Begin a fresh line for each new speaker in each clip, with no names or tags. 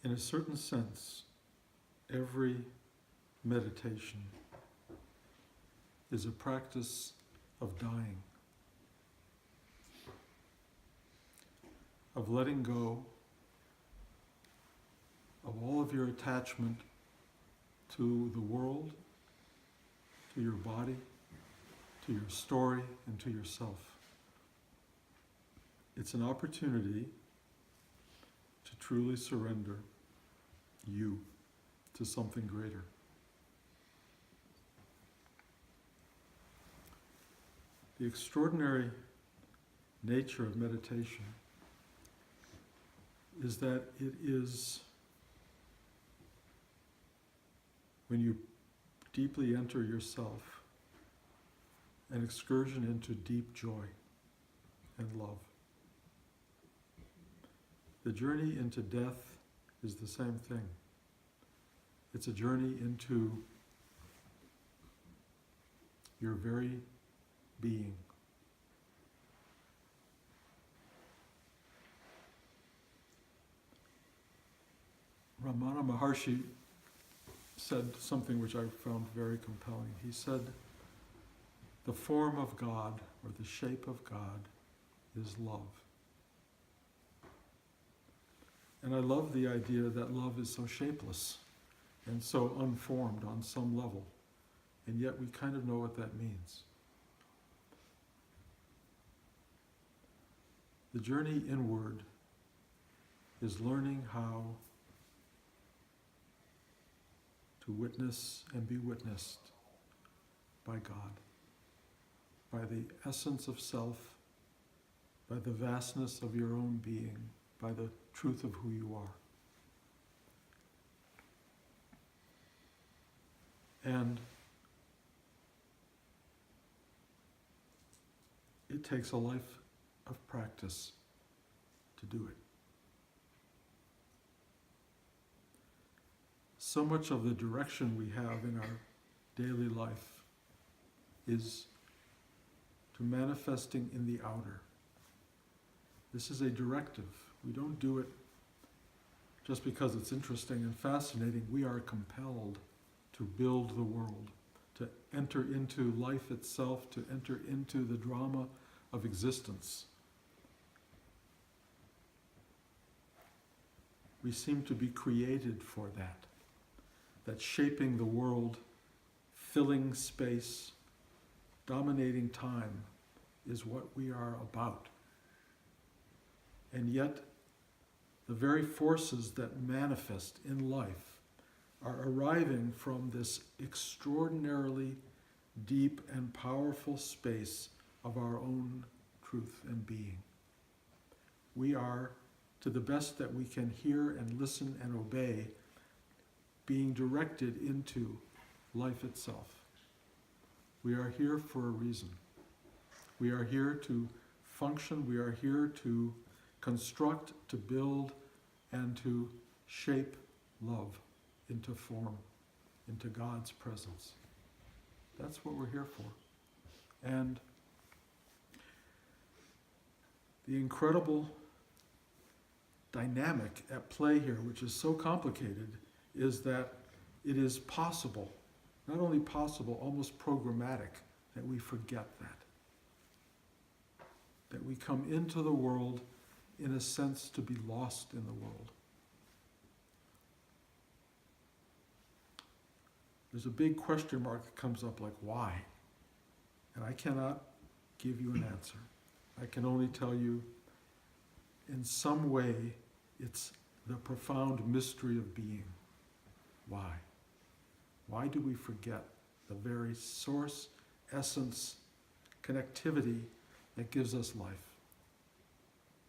In a certain sense, every meditation is a practice of dying, of letting go of all of your attachment to the world, to your body, to your story, and to yourself. It's an opportunity to truly surrender you to something greater. The extraordinary nature of meditation is that it is, when you deeply enter yourself, an excursion into deep joy and love. The journey into death is the same thing. It's a journey into your very being. Ramana Maharshi said something which I found very compelling. He said, the form of God, or the shape of God, is love. And I love the idea that love is so shapeless and so unformed on some level, and yet we kind of know what that means. The journey inward is learning how to witness and be witnessed by God, by the essence of self, by the vastness of your own being, by the truth of who you are. And it takes a life of practice to do it. So much of the direction we have in our daily life is to manifesting in the outer. This is a directive. We don't do it just because it's interesting and fascinating. We are compelled to build the world, to enter into life itself, to enter into the drama of existence. We seem to be created for that shaping the world, filling space, dominating time is what we are about. And yet, the very forces that manifest in life are arriving from this extraordinarily deep and powerful space of our own truth and being. We are, to the best that we can hear and listen and obey, being directed into life itself. We are here for a reason. We are here to function. We are here to construct, to build, and to shape love into form, into God's presence. That's what we're here for. And the incredible dynamic at play here, which is so complicated, is that it is possible, not only possible, almost programmatic, that we forget that we come into the world in a sense to be lost in the world. There's a big question mark that comes up, like, why? And I cannot give you an answer. I can only tell you, in some way, it's the profound mystery of being. Why? Why do we forget the very source, essence, connectivity that gives us life?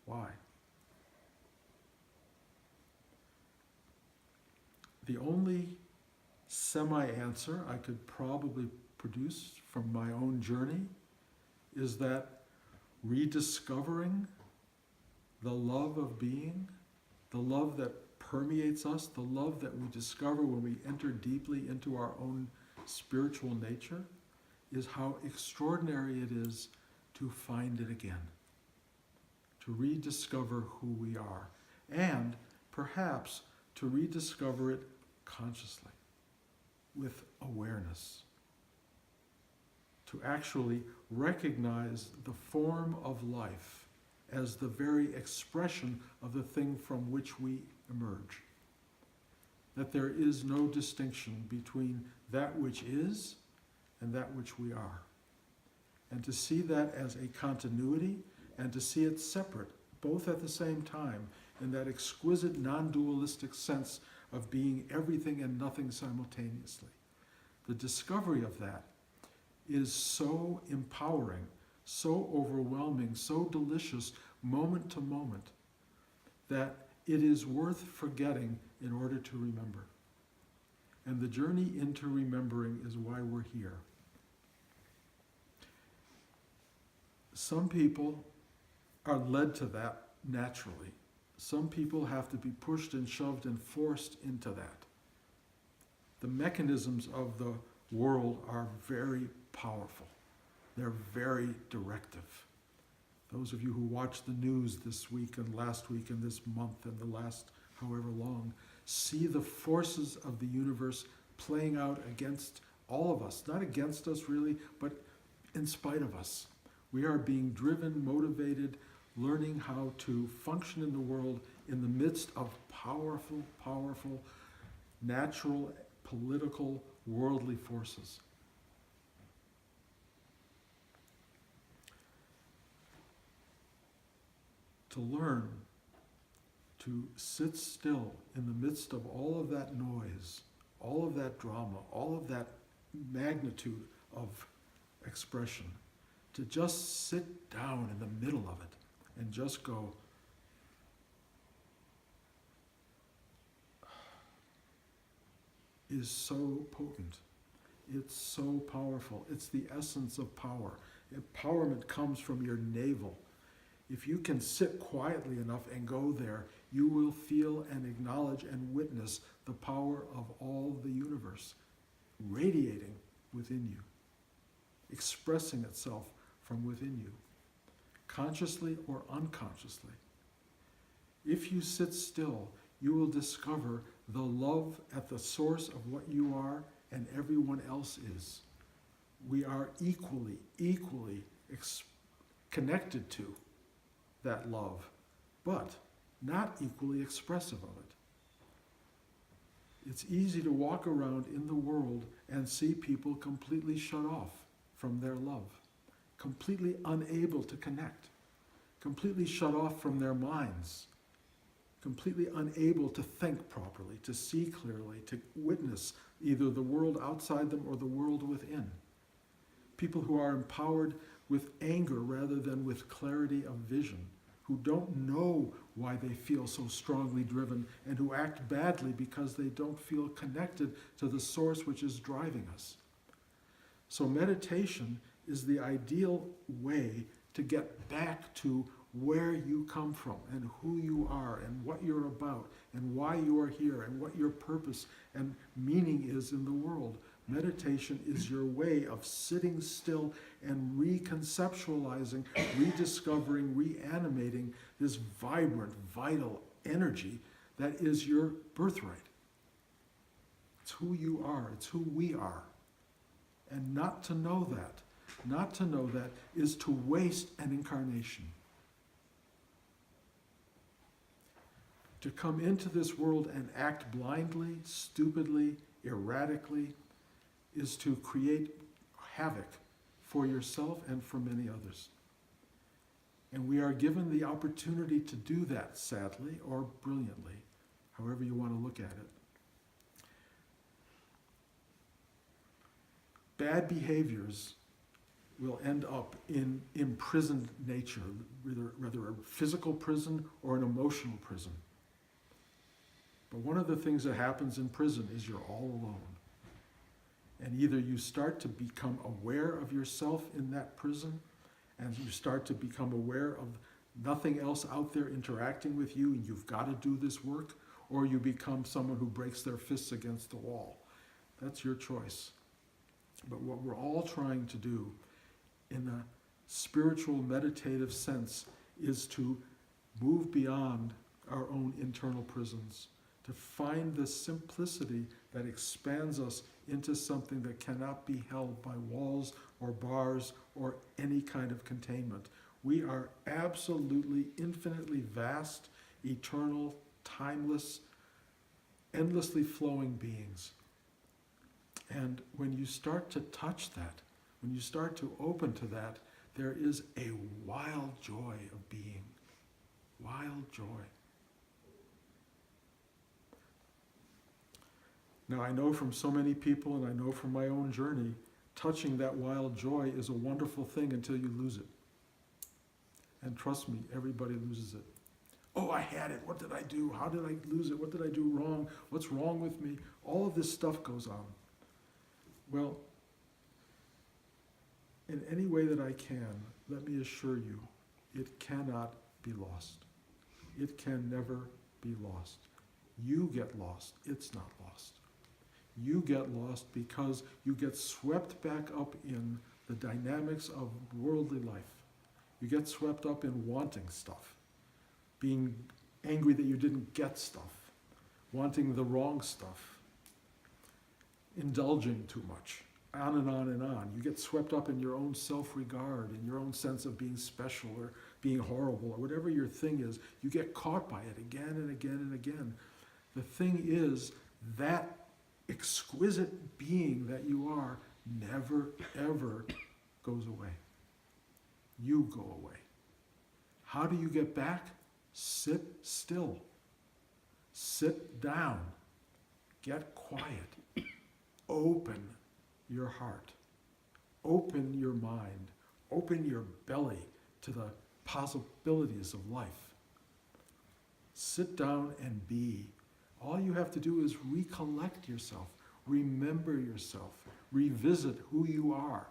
Why? The only semi-answer I could probably produce from my own journey is that rediscovering the love of being, the love that permeates us, the love that we discover when we enter deeply into our own spiritual nature, is how extraordinary it is to find it again, to rediscover who we are, and perhaps to rediscover it consciously, with awareness, to actually recognize the form of life as the very expression of the thing from which we emerge. That there is no distinction between that which is and that which we are. And to see that as a continuity and to see it separate, both at the same time, in that exquisite non-dualistic sense of being everything and nothing simultaneously. The discovery of that is so empowering, so overwhelming, so delicious, moment to moment, that it is worth forgetting in order to remember. And the journey into remembering is why we're here. Some people are led to that naturally. Some people have to be pushed and shoved and forced into that. The mechanisms of the world are very powerful. They're very directive. Those of you who watched the news this week and last week and this month and the last however long, see the forces of the universe playing out against all of us. Not against us really, but in spite of us. We are being driven, motivated, learning how to function in the world in the midst of powerful, powerful, natural, political, worldly forces. To learn to sit still in the midst of all of that noise, all of that drama, all of that magnitude of expression, to just sit down in the middle of it and just go, is so potent. It's so powerful. It's the essence of power. Empowerment comes from your navel. If you can sit quietly enough and go there, you will feel and acknowledge and witness the power of all the universe radiating within you, expressing itself from within you, consciously or unconsciously. If you sit still, you will discover the love at the source of what you are and everyone else is. We are equally connected to that love, but not equally expressive of it. It's easy to walk around in the world and see people completely shut off from their love, completely unable to connect, completely shut off from their minds, completely unable to think properly, to see clearly, to witness either the world outside them or the world within. People who are empowered with anger rather than with clarity of vision, who don't know why they feel so strongly driven and who act badly because they don't feel connected to the source which is driving us. So meditation is the ideal way to get back to where you come from and who you are and what you're about and why you are here and what your purpose and meaning is in the world. Meditation is your way of sitting still and reconceptualizing, rediscovering, reanimating this vibrant, vital energy that is your birthright. It's who you are. It's who we are. And not to know that is to waste an incarnation. To come into this world and act blindly, stupidly, erratically, is to create havoc for yourself and for many others. And we are given the opportunity to do that, sadly or brilliantly, however you want to look at it. Bad behaviors will end up in imprisoned nature, whether a physical prison or an emotional prison. But one of the things that happens in prison is you're all alone. And either you start to become aware of yourself in that prison, and you start to become aware of nothing else out there interacting with you, and you've got to do this work, or you become someone who breaks their fists against the wall. That's your choice. But what we're all trying to do in a spiritual meditative sense is to move beyond our own internal prisons, to find the simplicity that expands us into something that cannot be held by walls or bars or any kind of containment. We are absolutely, infinitely vast, eternal, timeless, endlessly flowing beings. And when you start to touch that, when you start to open to that, there is a wild joy of being. Wild joy. Now, I know from so many people, and I know from my own journey, touching that wild joy is a wonderful thing until you lose it. And trust me, everybody loses it. Oh, I had it. What did I do? How did I lose it? What did I do wrong? What's wrong with me? All of this stuff goes on. Well, in any way that I can, let me assure you, it cannot be lost. It can never be lost. You get lost. It's not lost. You get lost because you get swept back up in the dynamics of worldly life. You get swept up in wanting stuff, being angry that you didn't get stuff, wanting the wrong stuff, indulging too much, on and on and on. You get swept up in your own self-regard, in your own sense of being special or being horrible or whatever your thing is. You get caught by it again and again and again. The thing is, that exquisite being that you are never, ever goes away. You go away. How do you get back? Sit still. Sit down. Get quiet. Open your heart. Open your mind. Open your belly to the possibilities of life. Sit down and be. All you have to do is recollect yourself, remember yourself, revisit who you are.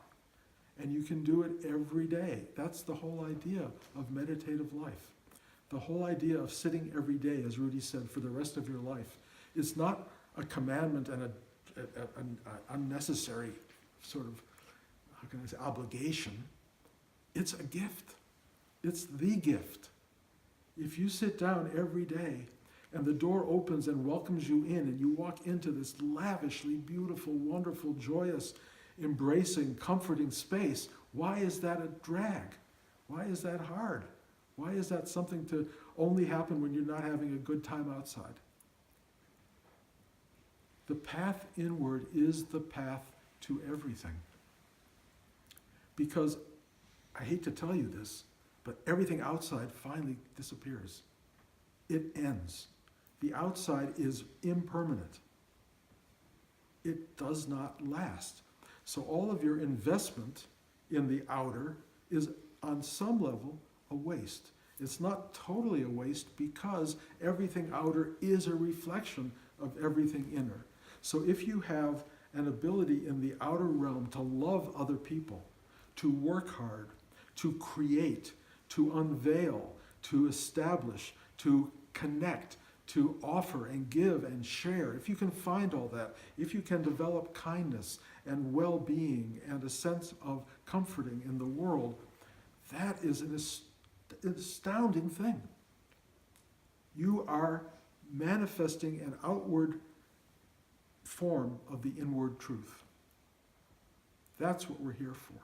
And you can do it every day. That's the whole idea of meditative life. The whole idea of sitting every day, as Rudy said, for the rest of your life, is not a commandment and an unnecessary sort of, how can I say, obligation. It's a gift. It's the gift. If you sit down every day and the door opens and welcomes you in and you walk into this lavishly beautiful, wonderful, joyous, embracing, comforting space, why is that a drag? Why is that hard? Why is that something to only happen when you're not having a good time outside? The path inward is the path to everything. Because, I hate to tell you this, but everything outside finally disappears. It ends. The outside is impermanent. It does not last. So all of your investment in the outer is on some level a waste. It's not totally a waste because everything outer is a reflection of everything inner. So if you have an ability in the outer realm to love other people, to work hard, to create, to unveil, to establish, to connect, to offer and give and share, if you can find all that, if you can develop kindness and well-being and a sense of comforting in the world, that is an astounding thing. You are manifesting an outward form of the inward truth. That's what we're here for.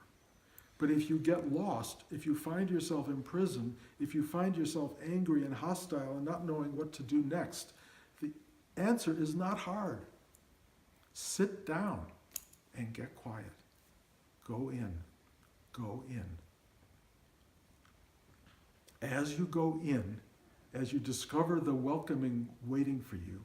But if you get lost, if you find yourself in prison, if you find yourself angry and hostile and not knowing what to do next, the answer is not hard. Sit down and get quiet. Go in. Go in. As you go in, as you discover the welcoming waiting for you,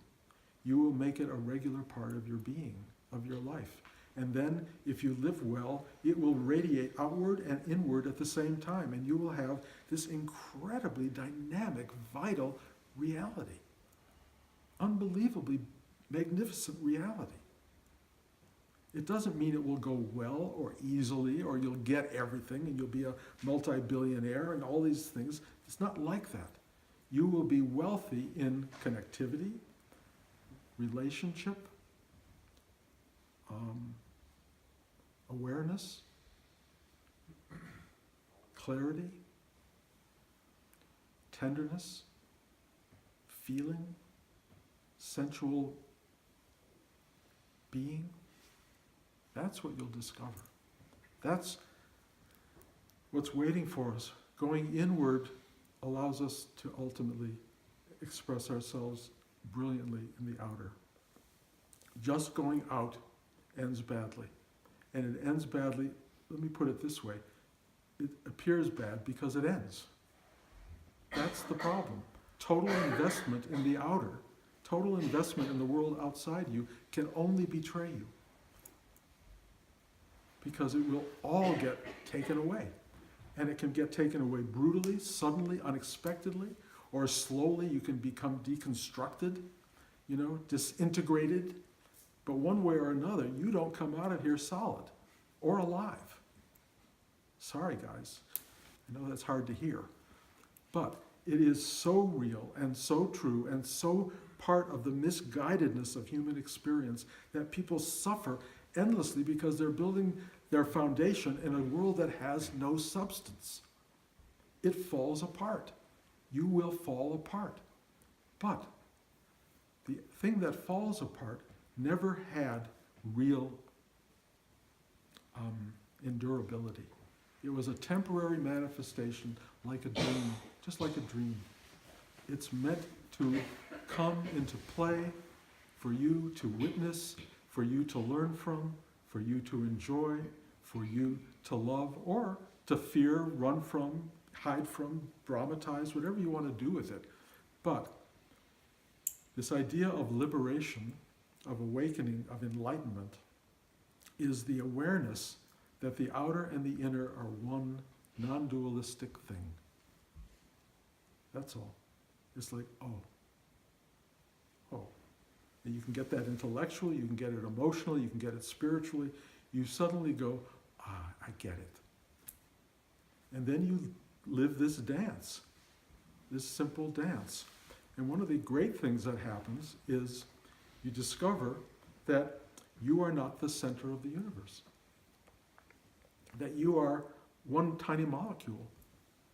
you will make it a regular part of your being, of your life. And then, if you live well, it will radiate outward and inward at the same time, and you will have this incredibly dynamic, vital reality. Unbelievably magnificent reality. It doesn't mean it will go well or easily, or you'll get everything and you'll be a multi-billionaire and all these things. It's not like that. You will be wealthy in connectivity, relationship, awareness, clarity, tenderness, feeling, sensual being, that's what you'll discover. That's what's waiting for us. Going inward allows us to ultimately express ourselves brilliantly in the outer. Just going out ends badly. And it ends badly, let me put it this way, it appears bad because it ends. That's the problem. Total investment in the outer, total investment in the world outside you can only betray you. Because it will all get taken away. And it can get taken away brutally, suddenly, unexpectedly, or slowly you can become deconstructed, disintegrated. But one way or another, you don't come out of here solid or alive. Sorry, guys. I know that's hard to hear. But it is so real and so true and so part of the misguidedness of human experience that people suffer endlessly because they're building their foundation in a world that has no substance. It falls apart. You will fall apart. But the thing that falls apart never had real endurability. It was a temporary manifestation like a dream, just like a dream. It's meant to come into play for you to witness, for you to learn from, for you to enjoy, for you to love, or to fear, run from, hide from, dramatize, whatever you want to do with it. But this idea of liberation, of awakening, of enlightenment, is the awareness that the outer and the inner are one non-dualistic thing. That's all. It's like, oh. And you can get that intellectually, you can get it emotionally, you can get it spiritually. You suddenly go, I get it. And then you live this dance, this simple dance. And one of the great things that happens is you discover that you are not the center of the universe. That you are one tiny molecule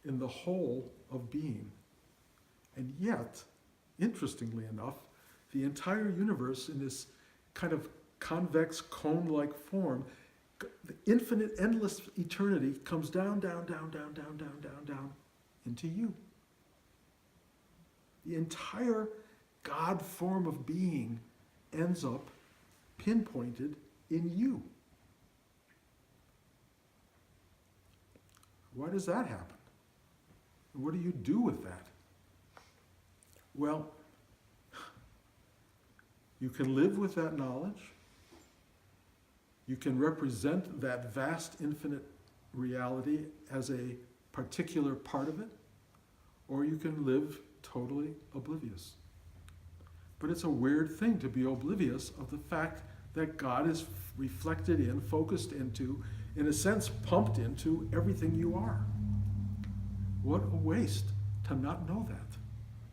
in the whole of being. And yet, interestingly enough, the entire universe in this kind of convex cone-like form, the infinite, endless eternity comes down, down, down, down, down, down, down, down into you. The entire God form of being ends up pinpointed in you. Why does that happen? And what do you do with that? Well, you can live with that knowledge. You can represent that vast infinite reality as a particular part of it, or you can live totally oblivious. But it's a weird thing to be oblivious of the fact that God is reflected in, focused into, in a sense, pumped into everything you are. What a waste to not know that.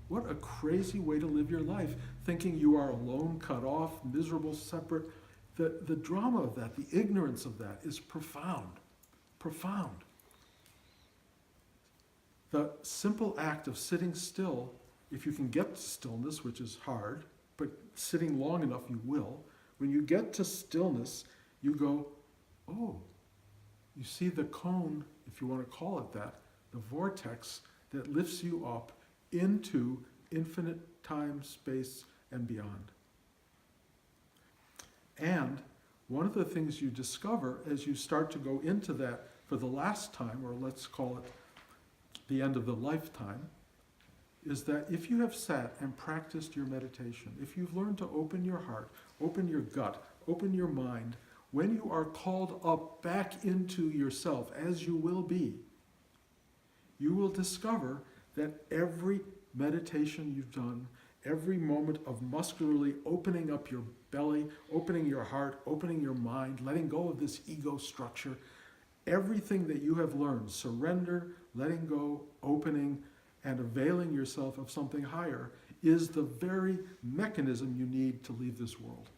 What a crazy way to live your life, thinking you are alone, cut off, miserable, separate. The drama of that, the ignorance of that is profound, profound. The simple act of sitting still, if you can get to stillness, which is hard, but sitting long enough you will, when you get to stillness, you go, oh, you see the cone, if you want to call it that, the vortex that lifts you up into infinite time, space, and beyond. And one of the things you discover as you start to go into that for the last time, or let's call it the end of the lifetime, is that if you have sat and practiced your meditation, if you've learned to open your heart, open your gut, open your mind, when you are called up back into yourself, as you will be, you will discover that every meditation you've done, every moment of muscularly opening up your belly, opening your heart, opening your mind, letting go of this ego structure, everything that you have learned, surrender, letting go, opening, and availing yourself of something higher, is the very mechanism you need to leave this world.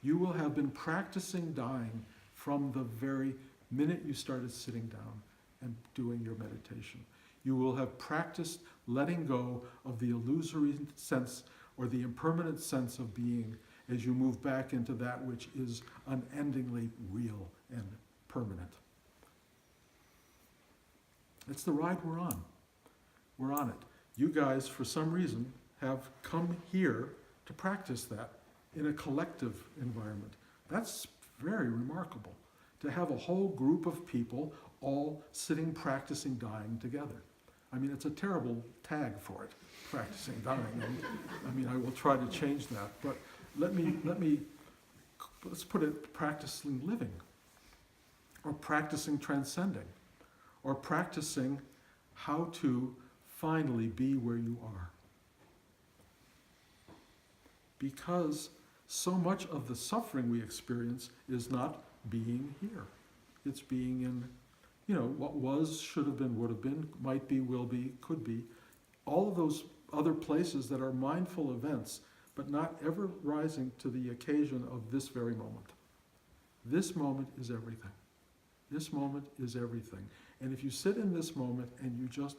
You will have been practicing dying from the very minute you started sitting down and doing your meditation. You will have practiced letting go of the illusory sense or the impermanent sense of being as you move back into that which is unendingly real and permanent. It's the ride we're on. We're on it. You guys, for some reason, have come here to practice that in a collective environment. That's very remarkable, to have a whole group of people all sitting, practicing dying together. I mean, it's a terrible tag for it, practicing dying. I mean, I will try to change that, but let's put it practicing living, or practicing transcending, or practicing how to finally be where you are. Because so much of the suffering we experience is not being here. It's being in, what was, should have been, would have been, might be, will be, could be. All of those other places that are mindful events, but not ever rising to the occasion of this very moment. This moment is everything. This moment is everything. And if you sit in this moment and you just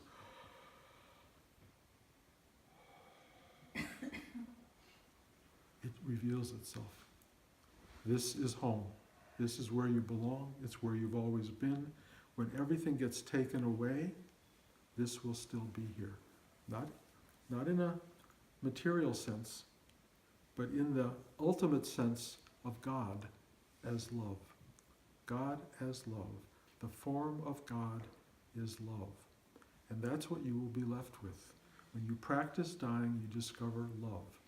it reveals itself. This is home. This is where you belong. It's where you've always been. When everything gets taken away, this will still be here. Not in a material sense, but in the ultimate sense of God as love. God as love. The form of God is love. And that's what you will be left with. When you practice dying, you discover love.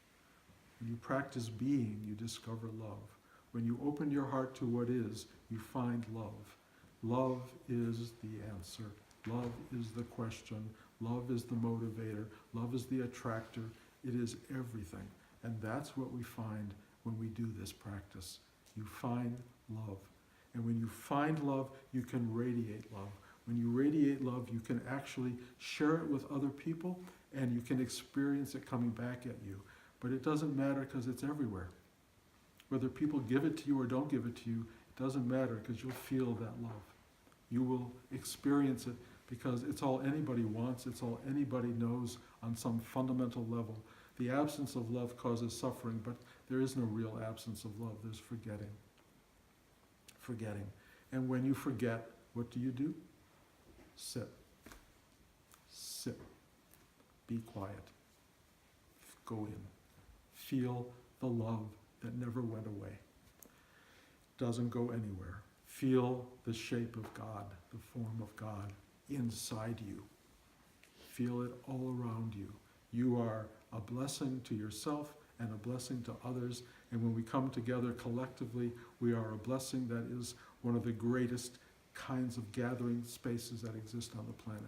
When you practice being, you discover love. When you open your heart to what is, you find love. Love is the answer. Love is the question. Love is the motivator. Love is the attractor. It is everything. And that's what we find when we do this practice. You find love. And when you find love, you can radiate love. When you radiate love, you can actually share it with other people, and you can experience it coming back at you. But it doesn't matter because it's everywhere. Whether people give it to you or don't give it to you, it doesn't matter because you'll feel that love. You will experience it because it's all anybody wants, it's all anybody knows on some fundamental level. The absence of love causes suffering, but there is no real absence of love. There's forgetting. Forgetting. And when you forget, what do? Sit. Sit. Be quiet. Go in. Feel the love that never went away. Doesn't go anywhere. Feel the shape of God, the form of God inside you. Feel it all around you. You are a blessing to yourself and a blessing to others. And when we come together collectively, we are a blessing that is one of the greatest kinds of gathering spaces that exist on the planet.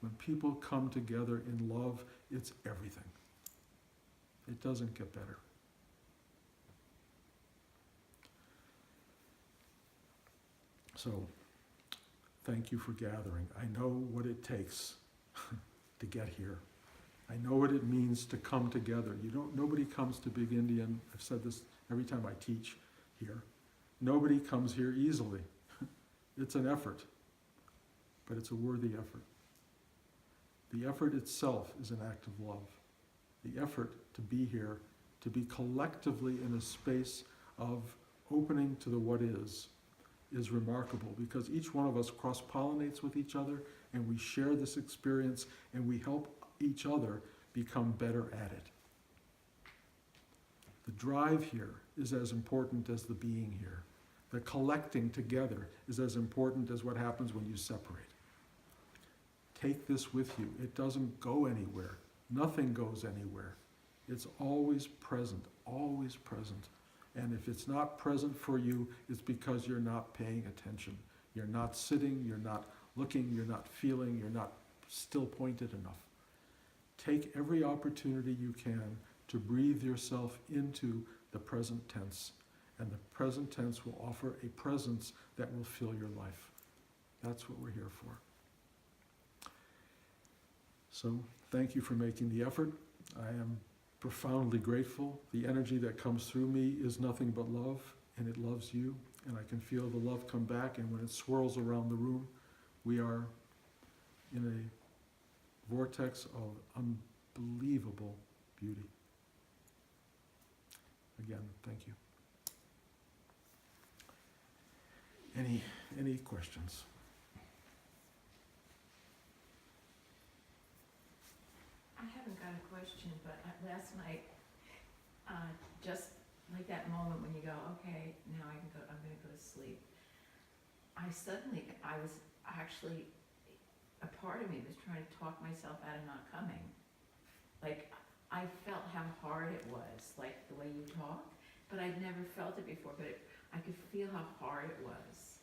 When people come together in love, it's everything. It doesn't get better. So, thank you for gathering. I know what it takes to get here. I know what it means to come together. Nobody comes to Big Indian. I've said this every time I teach here. Nobody comes here easily. It's an effort, but it's a worthy effort. The effort itself is an act of love. The effort to be here, to be collectively in a space of opening to the what is remarkable because each one of us cross-pollinates with each other and we share this experience and we help each other become better at it. The drive here is as important as the being here. The collecting together is as important as what happens when you separate. Take this with you. It doesn't go anywhere. Nothing goes anywhere. It's always present, always present. And if it's not present for you, it's because you're not paying attention. You're not sitting, you're not looking, you're not feeling, you're not still pointed enough. Take every opportunity you can to breathe yourself into the present tense. And the present tense will offer a presence that will fill your life. That's what we're here for. So, thank you for making the effort. I am profoundly grateful. The energy that comes through me is nothing but love, and it loves you. And I can feel the love come back, and when it swirls around the room, we are in a vortex of unbelievable beauty. again, thank you. Any questions?
I haven't got a question, but last night, just like that moment when you go, okay, now I'm gonna go to sleep. I was actually, a part of me was trying to talk myself out of not coming. Like, I felt how hard it was, like the way you talk, but I'd never felt it before, but I could feel how hard it was.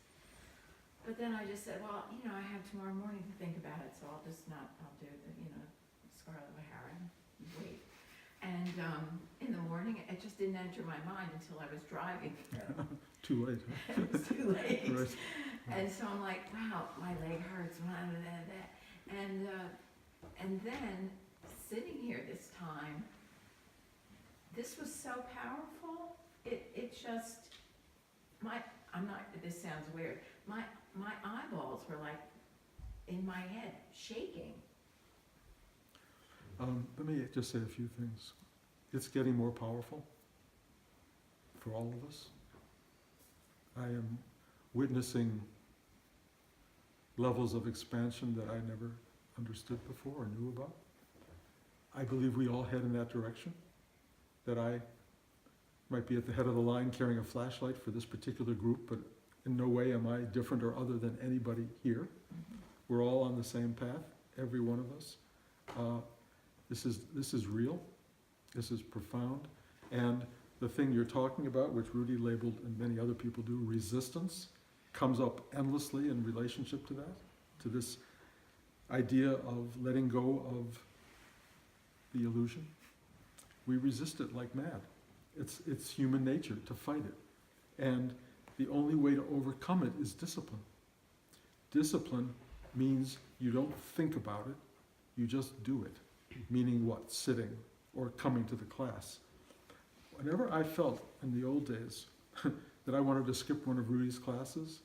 But then I just said, well, I have tomorrow morning to think about it, so I'll do the, Scarlet O'Hara and wait. And in the morning, it just didn't enter my mind until I was driving.
Too late. Huh?
It was too late.
Right.
And so I'm like, wow, my leg hurts, and then sitting here this time, this was so powerful. It just, this sounds weird, my eyeballs were like in my head, shaking.
Let me just say a few things. It's getting more powerful for all of us. I am witnessing levels of expansion that I never understood before or knew about. I believe we all head in that direction, that I might be at the head of the line carrying a flashlight for this particular group, but in no way am I different or other than anybody here. We're all on the same path, every one of us. This is real, this is profound, and the thing you're talking about, which Rudy labeled and many other people do, resistance, comes up endlessly in relationship to that, to this idea of letting go of the illusion. We resist it like mad. It's human nature to fight it. And the only way to overcome it is discipline. Discipline means you don't think about it, you just do it. Meaning what? Sitting or coming to the class. Whenever I felt in the old days that I wanted to skip one of Rudy's classes,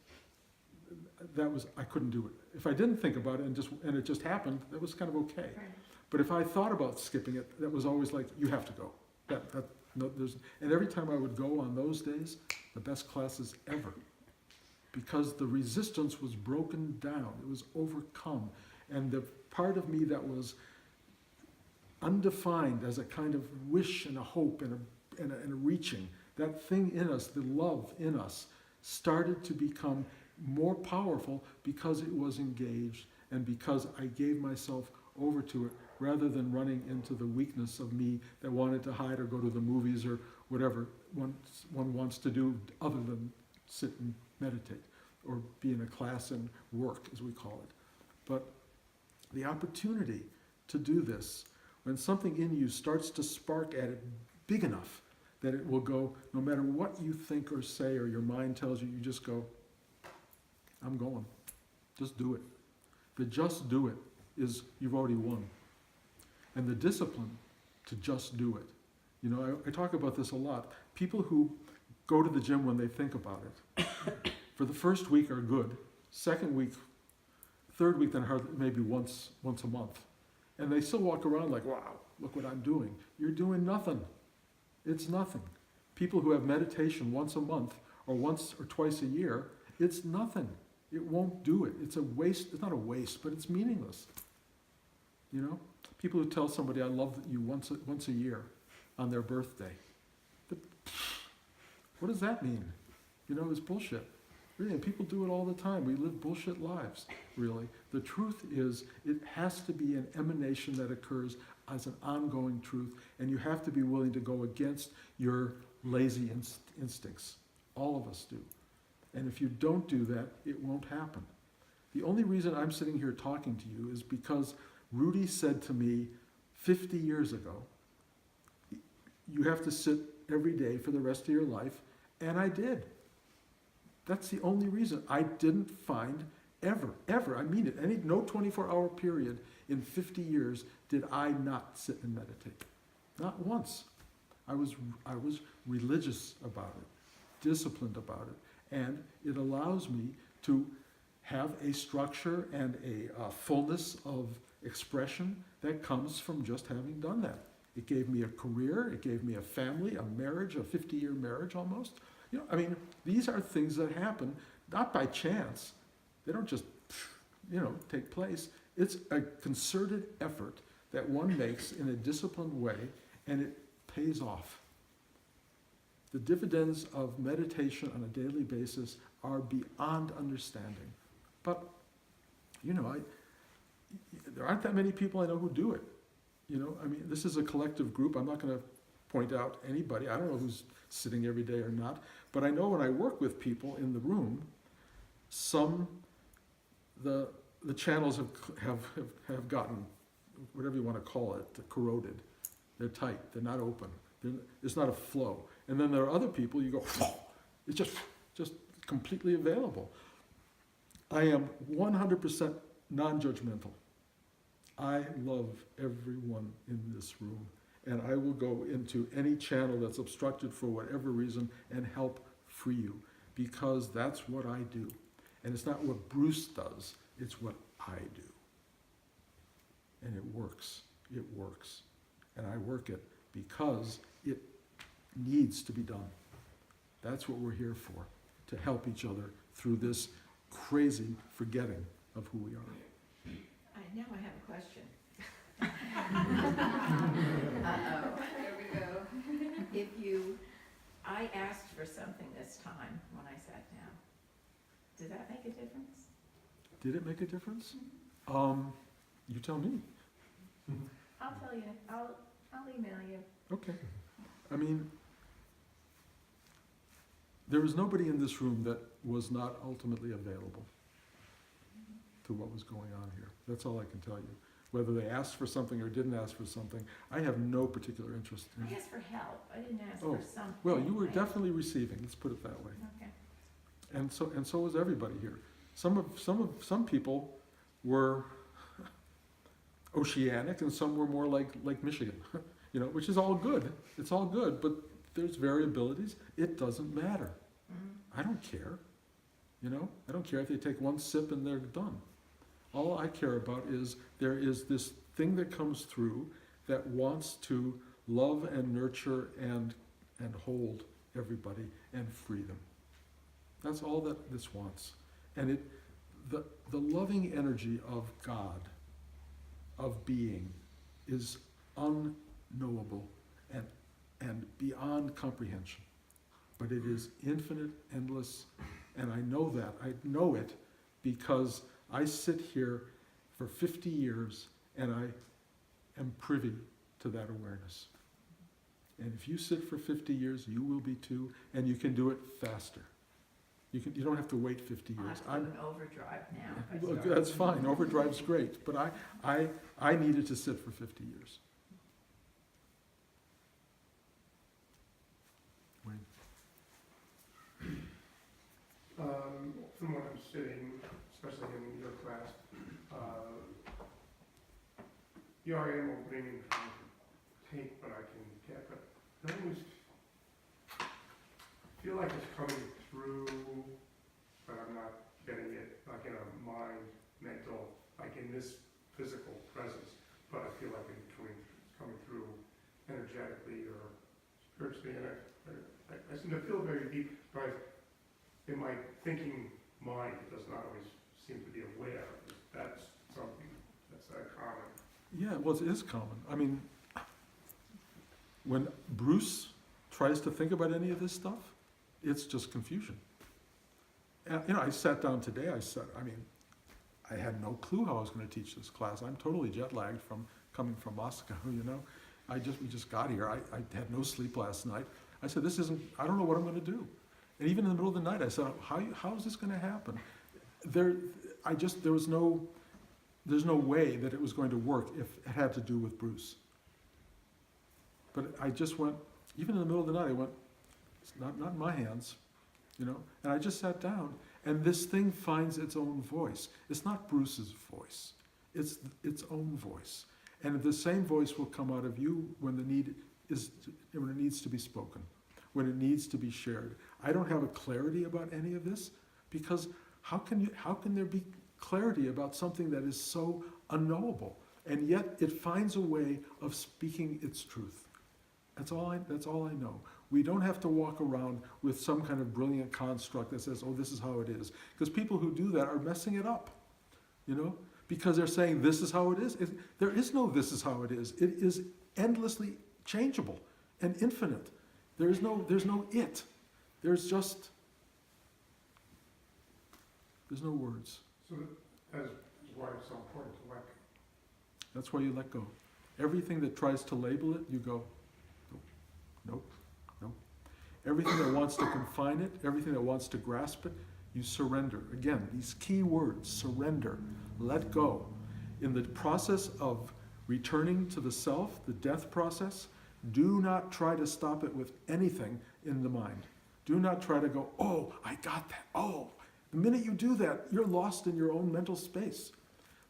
I couldn't do it. If I didn't think about it and it just happened, that was kind of okay.
Right.
But if I thought about skipping it, that was always like, you have to go. And every time I would go on those days, the best classes ever. Because the resistance was broken down, it was overcome. And the part of me that was undefined as a kind of wish and a hope and a reaching, that thing in us, the love in us, started to become more powerful because it was engaged and because I gave myself over to it rather than running into the weakness of me that wanted to hide or go to the movies or whatever one wants to do other than sit and meditate or be in a class and work, as we call it. But the opportunity to do this, when something in you starts to spark at it big enough that it will go, no matter what you think or say or your mind tells you, you just go, I'm going. Just do it. The just do it is you've already won. And the discipline to just do it. I talk about this a lot. People who go to the gym when they think about it, for the first week are good. Second week, third week, then hardly, maybe once a month. And they still walk around like, wow, look what I'm doing. You're doing nothing. It's nothing. People who have meditation once a month or once or twice a year, it's nothing. It won't do it. It's a waste. It's not a waste, but it's meaningless. People who tell somebody, I love you once a year on their birthday. What does that mean? It's bullshit. Really, and people do it all the time. We live bullshit lives, really. The truth is, it has to be an emanation that occurs as an ongoing truth, and you have to be willing to go against your lazy instincts. All of us do. And if you don't do that, it won't happen. The only reason I'm sitting here talking to you is because Rudy said to me 50 years ago, you have to sit every day for the rest of your life, and I did. That's the only reason. I didn't find ever, I mean it, no 24-hour period in 50 years did I not sit and meditate. Not once. I was religious about it, disciplined about it, and it allows me to have a structure and a fullness of expression that comes from just having done that. It gave me a career. It gave me a family, a marriage, a 50-year marriage almost. I mean, these are things that happen not by chance. They don't just, take place. It's a concerted effort that one makes in a disciplined way, and it pays off. The dividends of meditation on a daily basis are beyond understanding. But, there aren't that many people I know who do it. This is a collective group. I'm not going to point out anybody. I don't know who's sitting every day or not. But I know when I work with people in the room, the channels have gotten, whatever you want to call it, corroded. They're tight. They're not open. There's not a flow. And then there are other people, you go, it's just completely available. I am 100% non-judgmental. I love everyone in this room, and I will go into any channel that's obstructed for whatever reason and help free you, because that's what I do. And it's not what Bruce does, it's what I do. And it works. It works. And I work it because it needs to be done. That's what we're here for, to help each other through this crazy forgetting of who we are.
Now I have a question.
There we go.
I asked for something this time when I sat down. Did that make a difference?
Did it make a difference? You tell me.
I'll tell you. I'll email you.
Okay. There was nobody in this room that was not ultimately available to what was going on here. That's all I can tell you. Whether they asked for something or didn't ask for something, I have no particular interest in
I
it.
asked for help. I didn't ask for something.
Well, you were definitely receiving, let's put it that way.
Okay.
And so was everybody here. Some people were oceanic and some were more like Michigan, which is all good. It's all good, but there's variabilities. It doesn't matter.
Mm-hmm.
I don't care. I don't care if they take one sip and they're done. All I care about is there is this thing that comes through that wants to love and nurture and hold everybody and free them. That's all that this wants. And the loving energy of God, of being, is unknowable and beyond comprehension. But it is infinite, endless, and I know that. I know it because I sit here for 50 years and I am privy to that awareness. And if you sit for 50 years, you will be too, and you can do it faster. You don't have to wait 50 years.
I have to go in overdrive now. if I
Well,
start.
that's fine, overdrive's great, but I needed to sit for 50 years. Wayne?
From what I'm sitting, especially in your class, you are able to bring take what I can get, but I always feel like it's coming through, but I'm not getting it, like in a mind, mental, like in this physical presence, but I feel like it's coming through energetically or spiritually, and I seem to feel very deep, but in my thinking mind, it does not always seem to be aware that that's something that's common.
Yeah, well, it is common. When Bruce tries to think about any of this stuff, it's just confusion. And, I sat down today, I had no clue how I was going to teach this class. I'm totally jet lagged from coming from Moscow, we just got here. I had no sleep last night. I said, I don't know what I'm going to do. And even in the middle of the night, I said, how is this going to happen? There's no way that it was going to work if it had to do with Bruce. But I just went, even in the middle of the night, I went, it's not in my hands, and I just sat down, and this thing finds its own voice. It's not Bruce's voice. It's its own voice. And the same voice will come out of you when it needs to be spoken, when it needs to be shared. I don't have a clarity about any of this, because how can there be clarity about something that is so unknowable? and yet it finds a way of speaking its truth. That's all I know. We don't have to walk around with some kind of brilliant construct that says, oh, this is how it is. Because people who do that are messing it up, you know? Because they're saying this is how it is. There is no this is how it is. It is endlessly changeable and infinite. There's no it. There's no words.
So that's why it's so important to let go.
That's why you let go. Everything that tries to label it, you go, nope, nope. Everything that wants to confine it, everything that wants to grasp it, you surrender. Again, these key words, surrender, let go. In the process of returning to the self, the death process, do not try to stop it with anything in the mind. Do not try to go, oh, I got that, oh. The minute you do that, you're lost in your own mental space.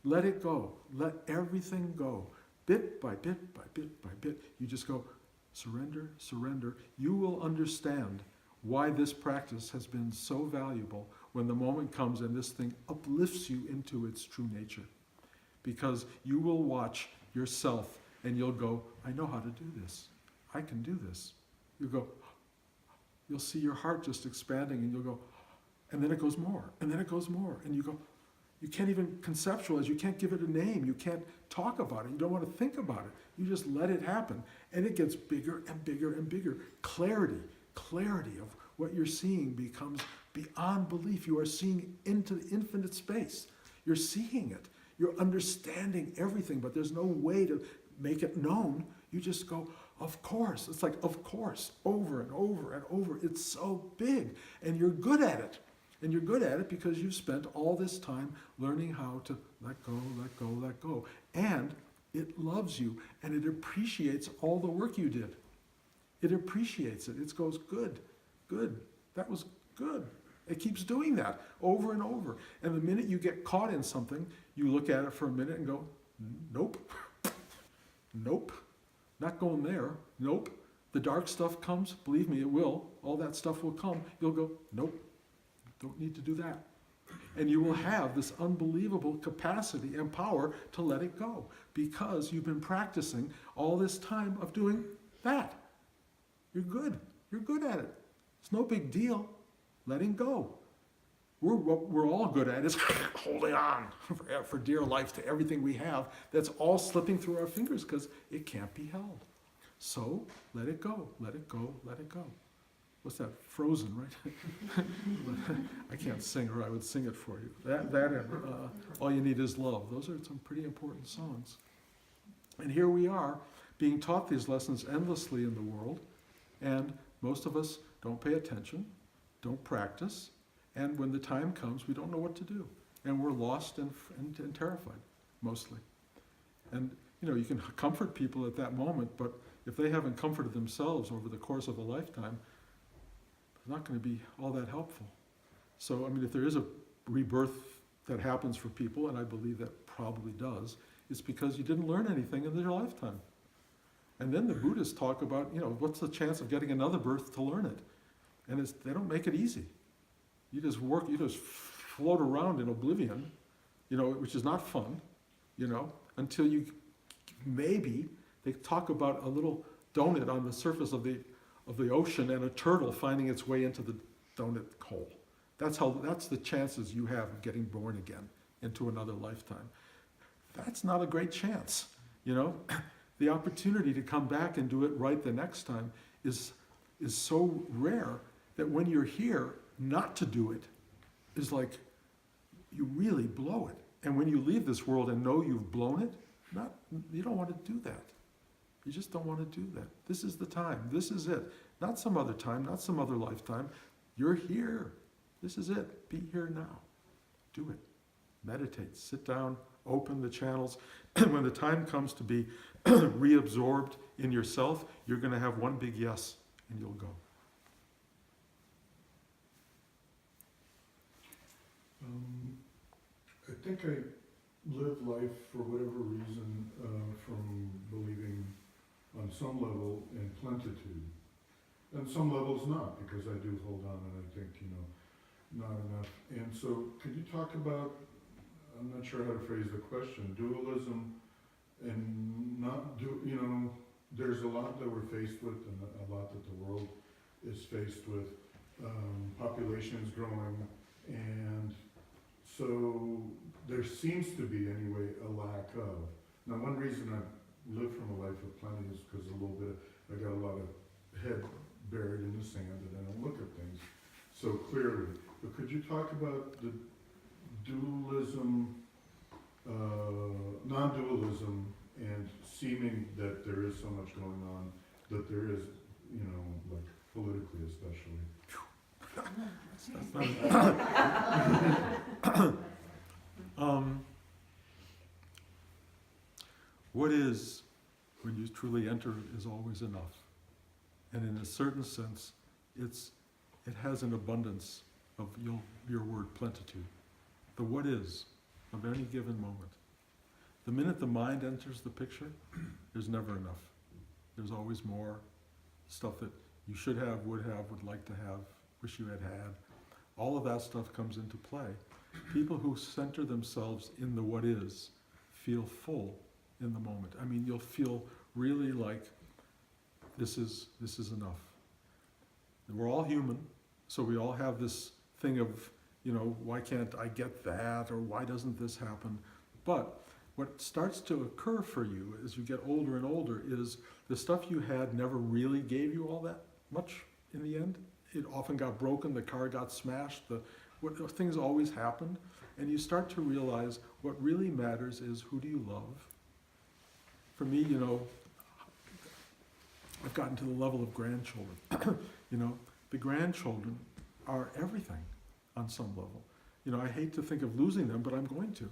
Let it go. Let everything go. Bit by bit by bit by bit. You just go, surrender, surrender. You will understand why this practice has been so valuable when the moment comes and this thing uplifts you into its true nature. Because you will watch yourself and you'll go, I know how to do this. I can do this. You go, you'll see your heart just expanding and you'll go, and then it goes more, and then it goes more, and you go, you can't even conceptualize, you can't give it a name, you can't talk about it, you don't want to think about it, you just let it happen, and it gets bigger and bigger and bigger. Clarity of what you're seeing becomes beyond belief. You are seeing into the infinite space. You're seeing it, you're understanding everything, but there's no way to make it known. You just go, of course. It's like, of course, over and over and over. It's so big, and you're good at it. And you're good at it because you've spent all this time learning how to let go, let go, let go. And it loves you, and it appreciates all the work you did. It appreciates it. It goes, good, good, that was good. It keeps doing that over and over. And the minute you get caught in something, you look at it for a minute and go, nope, nope, not going there, nope. The dark stuff comes, believe me, it will. All that stuff will come. You'll go, nope. Don't need to do that. And you will have this unbelievable capacity and power to let it go because you've been practicing all this time of doing that. You're good. You're good at it. It's no big deal. Letting go. What we're all good at is holding on for dear life to everything we have that's all slipping through our fingers because it can't be held. So let it go. Let it go. Let it go. What's that? Frozen, right? I can't sing, or I would sing it for you. That and All You Need Is Love. Those are some pretty important songs. And here we are, being taught these lessons endlessly in the world, and most of us don't pay attention, don't practice, and when the time comes, we don't know what to do. And we're lost and terrified, mostly. And, you know, you can comfort people at that moment, but if they haven't comforted themselves over the course of a lifetime, it's not going to be all that helpful. So, I mean, if there is a rebirth that happens for people, and I believe that probably does, it's because you didn't learn anything in your lifetime. And then the Buddhists talk about, you know, what's the chance of getting another birth to learn it? And they don't make it easy. You just float around in oblivion, you know, which is not fun, you know, until you maybe, they talk about a little donut on the surface of the ocean and a turtle finding its way into the donut hole. That's the chances you have of getting born again into another lifetime. That's not a great chance, you know. The opportunity to come back and do it right the next time is so rare that when you're here, not to do it is like you really blow it. And when you leave this world and know you've blown it, you don't want to do that. You just don't want to do that. This is the time. This is it. Not some other time, not some other lifetime. You're here. This is it. Be here now. Do it. Meditate. Sit down. Open the channels. When the time comes to be reabsorbed in yourself, you're going to have one big yes, and you'll go.
I think I live life for whatever reason from believing on some level in plentitude. And some levels not, because I do hold on and I think, you know, not enough. And so could you talk about, I'm not sure how to phrase the question, dualism and not do, you know, there's a lot that we're faced with and a lot that the world is faced with. Population is growing, and so there seems to be anyway a lack of. Now, one reason I live from a life of plenty is because I got a lot of head buried in the sand and I don't look at things so clearly. But could you talk about the dualism, non-dualism, and seeming that there is so much going on, that there is, you know, like politically especially.
What is, when you truly enter, is always enough. And in a certain sense, it has an abundance of your word plenitude. The what is of any given moment. The minute the mind enters the picture, there's never enough. There's always more stuff that you should have, would like to have, wish you had had. All of that stuff comes into play. People who center themselves in the what is feel full in the moment. I mean, you'll feel really like this is enough. And we're all human, so we all have this thing of, you know, why can't I get that, or why doesn't this happen? But what starts to occur for you as you get older and older is the stuff you had never really gave you all that much in the end. It often got broken, the car got smashed, things always happened, and you start to realize what really matters is who do you love. For me, you know, I've gotten to the level of grandchildren. You know, the grandchildren are everything on some level. You know, I hate to think of losing them, but I'm going to.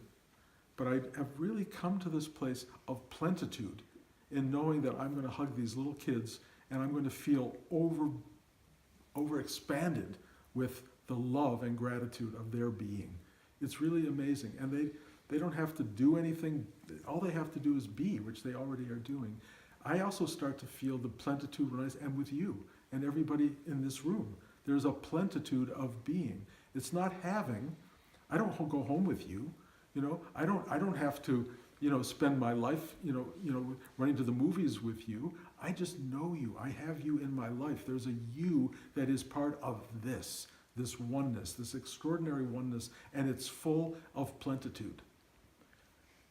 But I have really come to this place of plenitude in knowing that I'm going to hug these little kids and I'm going to feel overexpanded with the love and gratitude of their being. It's really amazing. And they don't have to do anything. All they have to do is be, which they already are doing. I also start to feel the plenitude when and with you and everybody in this room. There's a plenitude of being. It's not having. I don't go home with you. You know, I don't have to, you know, spend my life, you know, running to the movies with you. I just know you. I have you in my life. There's a you that is part of this oneness, this extraordinary oneness, and it's full of plenitude.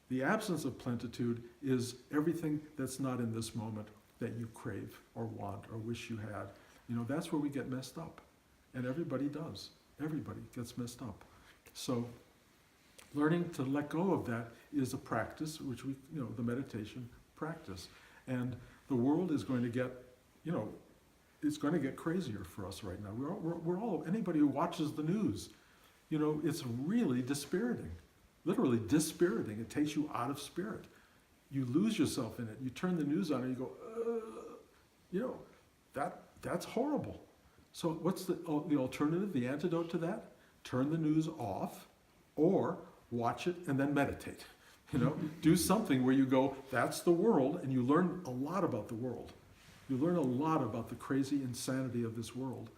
The absence of plenitude is everything that's not in this moment that you crave or want or wish you had. You know, that's where we get messed up. And everybody does. Everybody gets messed up. So learning to let go of that is a practice, which we, you know, the meditation practice. And the world is going to get, you know, it's going to get crazier for us right now. We're all, anybody who watches the news, you know, it's really dispiriting. Literally dispiriting. It takes you out of spirit. You lose yourself in it. You turn the news on and you go, you know, that's horrible. So what's the alternative, the antidote to that? Turn the news off or watch it and then meditate. You know, do something where you go, that's the world, and you learn a lot about the world. You learn a lot about the crazy insanity of this world.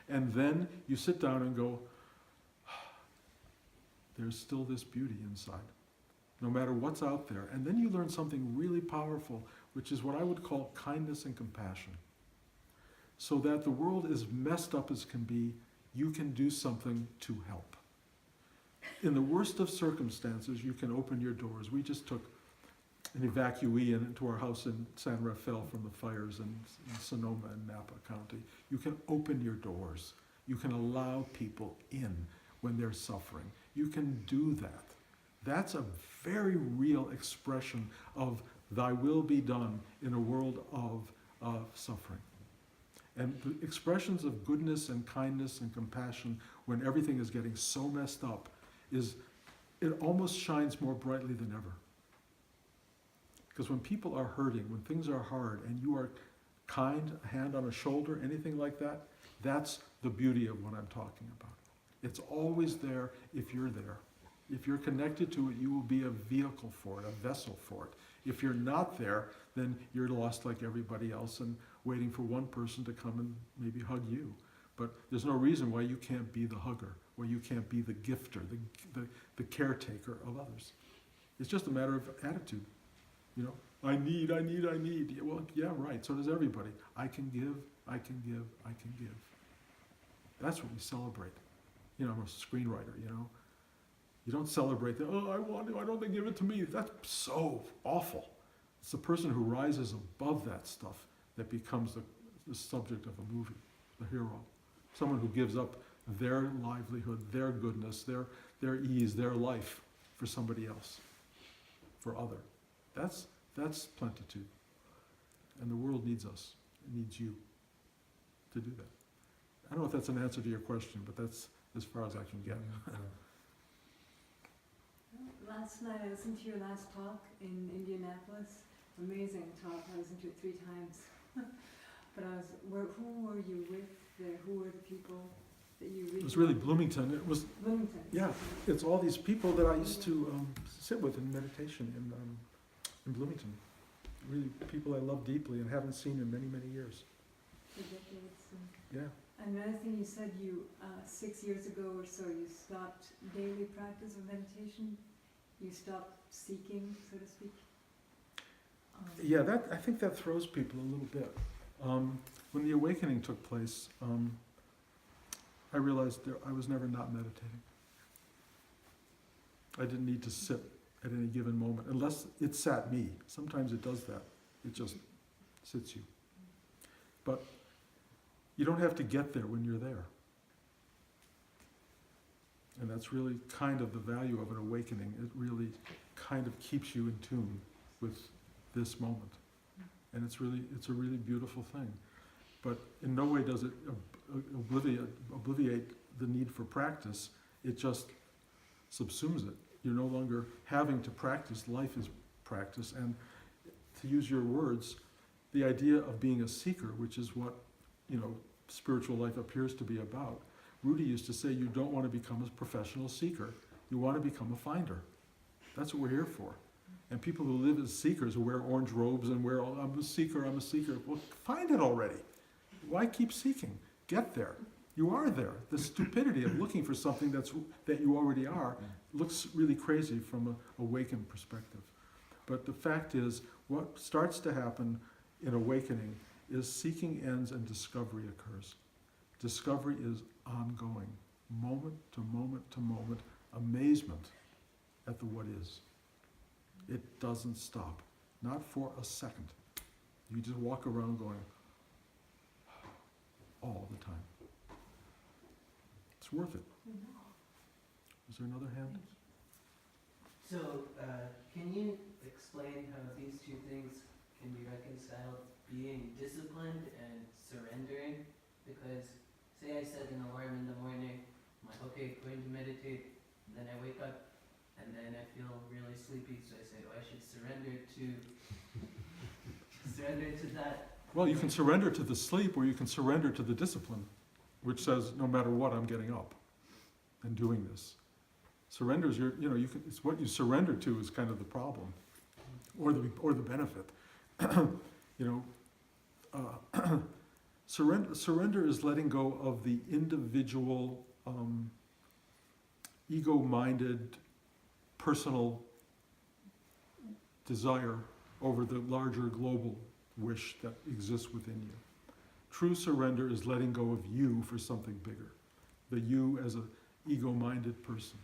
And then you sit down and go, there's still this beauty inside, no matter what's out there. And then you learn something really powerful, which is what I would call kindness and compassion. So that the world is messed up as can be, you can do something to help. In the worst of circumstances, you can open your doors. We just took an evacuee into our house in San Rafael from the fires in Sonoma and Napa County. You can open your doors. You can allow people in when they're suffering. You can do that. That's a very real expression of thy will be done in a world of suffering. And the expressions of goodness and kindness and compassion when everything is getting so messed up it almost shines more brightly than ever. Because when people are hurting, when things are hard, and you are kind, a hand on a shoulder, anything like that, that's the beauty of what I'm talking about. It's always there if you're there. If you're connected to it, you will be a vehicle for it, a vessel for it. If you're not there, then you're lost like everybody else and waiting for one person to come and maybe hug you. But there's no reason why you can't be the hugger, why you can't be the gifter, the caretaker of others. It's just a matter of attitude. You know, I need. Yeah, well, yeah, right, so does everybody. I can give, I can give, I can give. That's what we celebrate. You know, I'm a screenwriter, you know. You don't celebrate that, oh, I want to, why don't they give it to me? That's so awful. It's the person who rises above that stuff that becomes the subject of a movie, the hero. Someone who gives up their livelihood, their goodness, their ease, their life for somebody else, for other. That's plentitude. And the world needs us. It needs you to do that. I don't know if that's an answer to your question, but that's as far as I can get.
Last night I listened to your last talk in Indianapolis. Amazing talk. I listened to it 3 times. But who were you with there? Who were the people that you really...
It was really Bloomington. It was,
Bloomington.
yeah, it's all these people that I used to sit with in meditation in Bloomington. Really people I love deeply and haven't seen in many, many years.
For decades.
Yeah.
Another thing you said, you 6 years ago or so, you stopped daily practice of meditation. You stopped seeking, so to speak.
Yeah, I think that throws people a little bit. When the awakening took place, I realized I was never not meditating. I didn't need to sit at any given moment, unless it sat me. Sometimes it does that. It just sits you. But you don't have to get there when you're there. And that's really kind of the value of an awakening. It really kind of keeps you in tune with this moment. And it's a really beautiful thing. But in no way does it obliviate the need for practice. It just subsumes it. You're no longer having to practice. Life is practice. And to use your words, the idea of being a seeker, which is what, spiritual life appears to be about. Rudy used to say, you don't want to become a professional seeker. You want to become a finder. That's what we're here for. And people who live as seekers, who wear orange robes and wear, I'm a seeker. Well, find it already. Why keep seeking? Get there. You are there. The stupidity of looking for something that you already are looks really crazy from an awakened perspective. But the fact is, what starts to happen in awakening is seeking ends and discovery occurs. Discovery is ongoing, moment to moment to moment, amazement at the what is. It doesn't stop, not for a second. You just walk around going, all the time. It's worth it. Is there another hand?
So, can you explain how these two things can be reconciled, being disciplined and surrendering? Because, say I set an alarm in the morning, I'm like, okay, going to meditate, and then I wake up, and then I feel really sleepy, so I say, oh, I should surrender to that.
Well, you can surrender to the sleep, or you can surrender to the discipline, which says, no matter what, I'm getting up and doing this. Surrender is it's what you surrender to is kind of the problem, or the benefit. Surrender is letting go of the individual, ego-minded, personal desire over the larger global wish that exists within you. True surrender is letting go of you for something bigger, the you as an ego-minded person.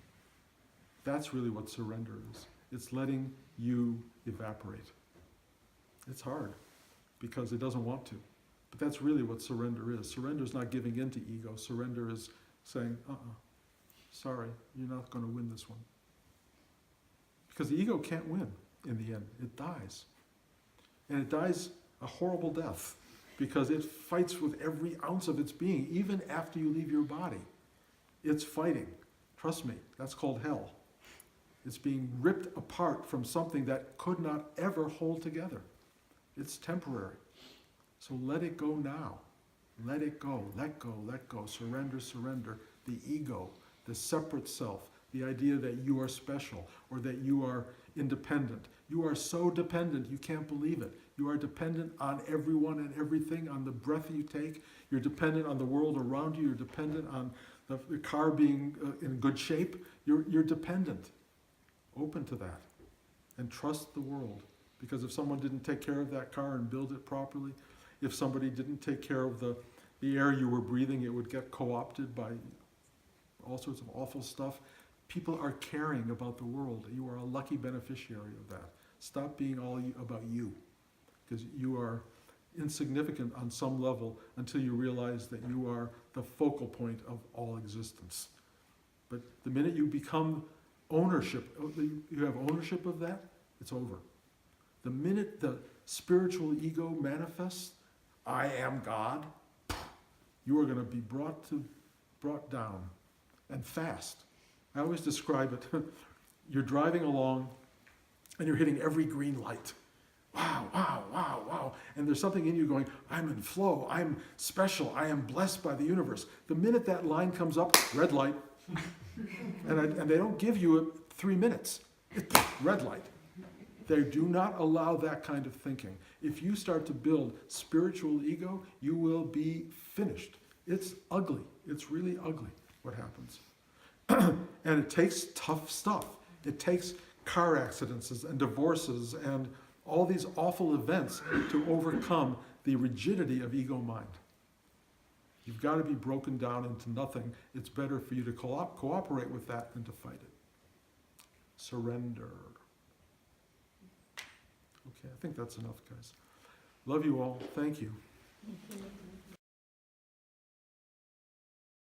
That's really what surrender is. It's letting you evaporate. It's hard because it doesn't want to, but that's really what surrender is. Surrender is not giving in to ego. Surrender is saying, sorry, you're not going to win this one. Because the ego can't win in the end. It dies. And it dies a horrible death because it fights with every ounce of its being, even after you leave your body. It's fighting. Trust me, that's called hell. It's being ripped apart from something that could not ever hold together. It's temporary. So let it go now. Let it go, let go, let go. Surrender, surrender. The ego, the separate self, the idea that you are special or that you are independent. You are so dependent, you can't believe it. You are dependent on everyone and everything, on the breath you take. You're dependent on the world around you. You're dependent on the car being in good shape. You're dependent. Open to that and trust the world Because if someone didn't take care of that car and build it properly, if somebody didn't take care of the air you were breathing, it would get co-opted by all sorts of awful stuff. People are caring about the world. You are a lucky beneficiary of that. Stop being all about you, because you are insignificant on some level until you realize that you are the focal point of all existence. But the minute you become you have ownership of that, it's over. The minute the spiritual ego manifests, I am God, you are going to be brought down, and fast. I always describe it, you're driving along and you're hitting every green light. Wow, wow, wow, wow. And there's something in you going, I'm in flow, I'm special, I am blessed by the universe. The minute that line comes up, red light. And they don't give you 3 minutes. Red light. They do not allow that kind of thinking. If you start to build spiritual ego, you will be finished. It's ugly. It's really ugly what happens. And it takes tough stuff. It takes car accidents and divorces and all these awful events to overcome the rigidity of ego mind. You've got to be broken down into nothing. It's better for you to cooperate with that than to fight it. Surrender. Okay, I think that's enough, guys. Love you all. Thank you.
Thank you.